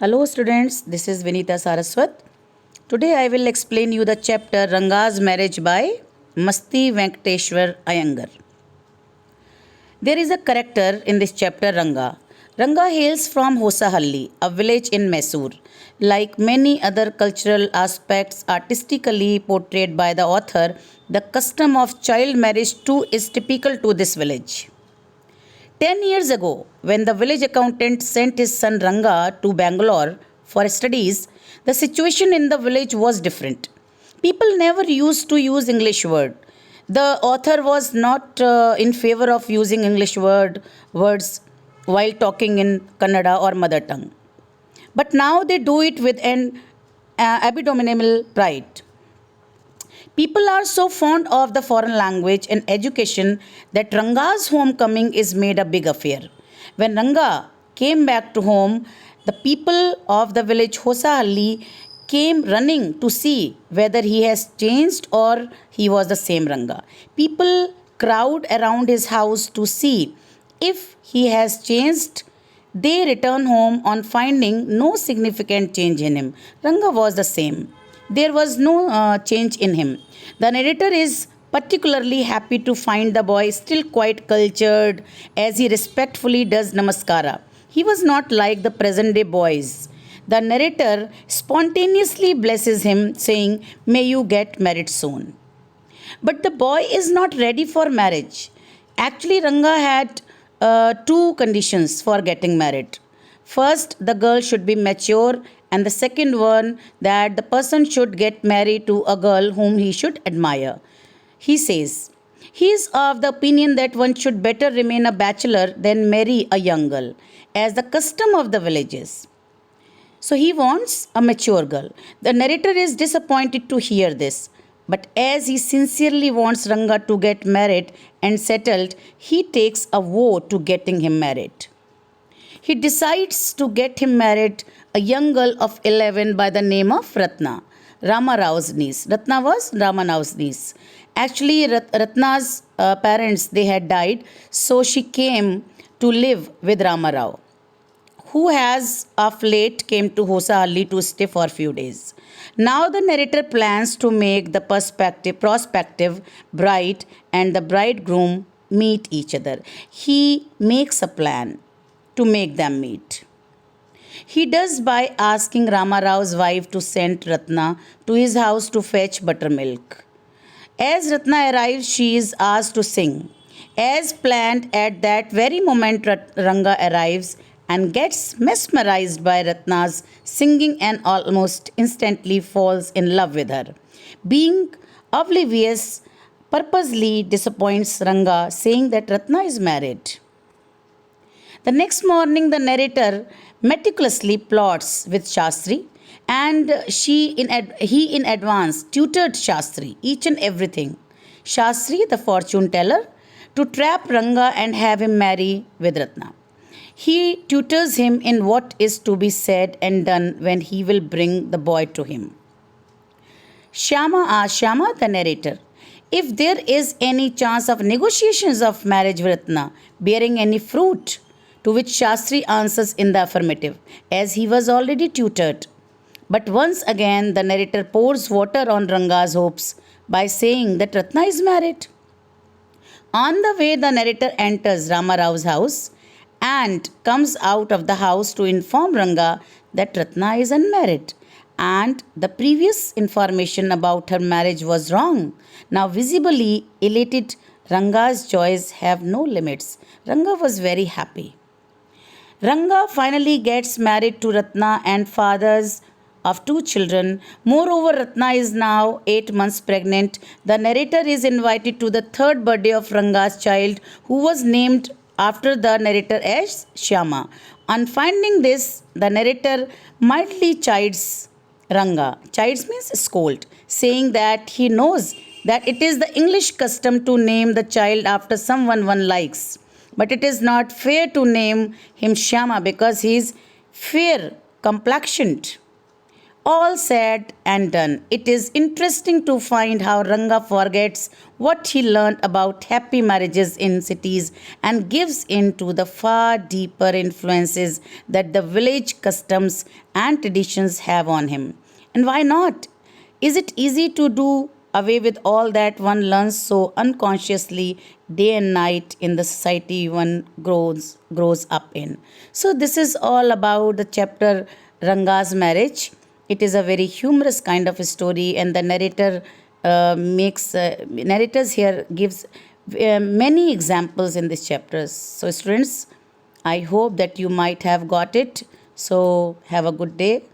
Hello students, this is Vinita Saraswat. Today I will explain you the chapter Ranga's marriage by Masti Venkateshwar Iyengar. There is a character in this chapter Ranga. Ranga hails from Hosahalli, a village in Mysore. Like many other cultural aspects artistically portrayed by the author, the custom of child marriage too is typical to this village. 10 years ago, when the village accountant sent his son Ranga to Bangalore for studies, the situation in the village was different. People never used to use English word. The author was not in favor of using words while talking in Kannada or mother tongue. But now they do it with an abominable pride. People are so fond of the foreign language and education that Ranga's homecoming is made a big affair. When Ranga came back to home, the people of the village Hosahalli came running to see whether he has changed or he was the same Ranga. People crowd around his house to see if he has changed. They return home on finding no significant change in him. Ranga was the same. There was no change in him. The narrator is particularly happy to find the boy still quite cultured as he respectfully does namaskara. He was not like the present day boys. The narrator spontaneously blesses him, saying, "May you get married soon." But the boy is not ready for marriage. Actually, Ranga had two conditions for getting married. First, the girl should be mature, and the second one, that the person should get married to a girl whom he should admire. He says, he is of the opinion that one should better remain a bachelor than marry a young girl, as the custom of the village is. So he wants a mature girl. The narrator is disappointed to hear this. But as he sincerely wants Ranga to get married and settled, he takes a vow to getting him married. He decides to get him married, a young girl of 11 by the name of Ratna, Rama Rao's niece. Ratna was Rama Rao's niece. Actually, Ratna's parents, they had died, so she came to live with Rama Rao, who has of late came to Hosahalli to stay for a few days. Now the narrator plans to make the prospective bride and the bridegroom meet each other. He makes a plan to make them meet. He does by asking Rama Rao's wife to send Ratna to his house to fetch buttermilk. As Ratna arrives, she is asked to sing. As planned, at that very moment, Ranga arrives and gets mesmerized by Ratna's singing and almost instantly falls in love with her. Being oblivious, purposely disappoints Ranga, saying that Ratna is married. The next morning, the narrator meticulously plots with Shastri, and he in advance tutored Shastri each and everything. Shastri, the fortune teller, to trap Ranga and have him marry with Ratna. He tutors him in what is to be said and done when he will bring the boy to him. Shyama asks Shyama, the narrator, if there is any chance of negotiations of marriage with Ratna bearing any fruit, to which Shastri answers in the affirmative, as he was already tutored. But once again, the narrator pours water on Ranga's hopes by saying that Ratna is married. On the way, the narrator enters Rama Rao's house and comes out of the house to inform Ranga that Ratna is unmarried. And the previous information about her marriage was wrong. Now, visibly elated, Ranga's joys have no limits. Ranga was very happy. Ranga finally gets married to Ratna and fathers of two children. Moreover, Ratna is now 8 months pregnant. The narrator is invited to the third birthday of Ranga's child, who was named after the narrator as Shyama. On finding this, the narrator mildly chides Ranga. Chides means scold, saying that he knows that it is the English custom to name the child after someone one likes. But it is not fair to name him Shyama because he is fair complexioned. All said and done, it is interesting to find how Ranga forgets what he learned about happy marriages in cities and gives in to the far deeper influences that the village customs and traditions have on him. And why not? Is it easy to do away with all that one learns so unconsciously day and night in the society one grows up in? So this is all about the chapter Ranga's marriage. It is a very humorous kind of a story, and the makes narrators here gives many examples in this chapters. So students, I hope that you might have got it. So have a good day.